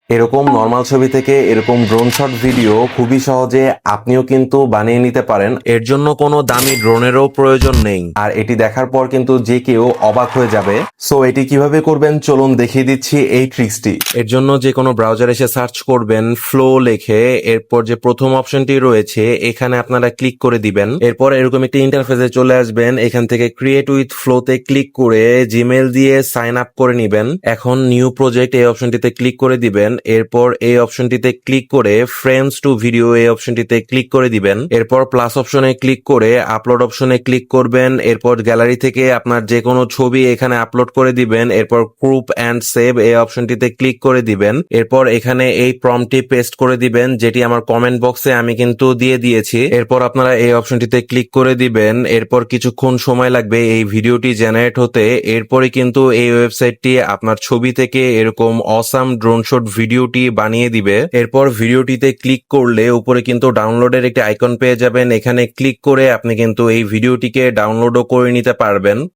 এরকম নর্মাল ছবি থেকে এরকম ড্রোন শট ভিডিও খুবই সহজে আপনিও কিন্তু বানিয়ে নিতে পারেন। এর জন্য কোনো দামি ড্রোনেরও প্রয়োজন নেই, আর এটি দেখার পর কিন্তু যে কেউ অবাক হয়ে যাবে। সো এটি কিভাবে করবেন চলুন দেখিয়ে দিচ্ছি এই ট্রিক্সটি। এর জন্য যে কোনো ব্রাউজার এসে সার্চ করবেন ফ্লো লেখে, এরপর যে প্রথম অপশনটি রয়েছে এখানে আপনারা ক্লিক করে দিবেন। এরপর এরকম একটি ইন্টারফেসে চলে আসবেন, এখান থেকে ক্রিয়েট উইথ ফ্লোতে ক্লিক করে জিমেল দিয়ে সাইন আপ করে নিবেন। এখন নিউ প্রজেক্ট এই অপশনটিতে ক্লিক করে দিবেন। এরপর এই অপশনটিতে ক্লিক করে ফ্রেমস টু ভিডিও এই অপশনটিতে ক্লিক করে দিবেন। এরপর প্লাস অপশনে ক্লিক করে আপলোড অপশনে ক্লিক করবেন। এরপর গ্যালারি থেকে আপনার যে কোনো ছবি এখানে আপলোড করে দিবেন। এরপর গ্রুপ অ্যান্ড সেভ এই অপশনটিতে ক্লিক করে দিবেন। এরপর এখানে এই প্রম্পটটি পেস্ট করে দিবেন, যেটি আমার কমেন্ট বক্সে আমি কিন্তু দিয়ে দিয়েছি। এরপর আপনারা এই অপশনটিতে ক্লিক করে দিবেন। এরপর কিছুক্ষণ সময় লাগবে এই ভিডিওটি জেনারেট হতে। এরপরে কিন্তু এই ওয়েবসাইটটি আপনার ছবি থেকে এরকম অসাম ড্রোন শট ভিডিওটি বানিয়ে দিবে। এরপর ভিডিওটিতে ক্লিক করলে উপরে কিন্তু ডাউনলোডের একটি আইকন পেয়ে যাবেন। এখানে ক্লিক করে আপনি কিন্তু এই ভিডিওটিকে ডাউনলোডও করে নিতে পারবেন।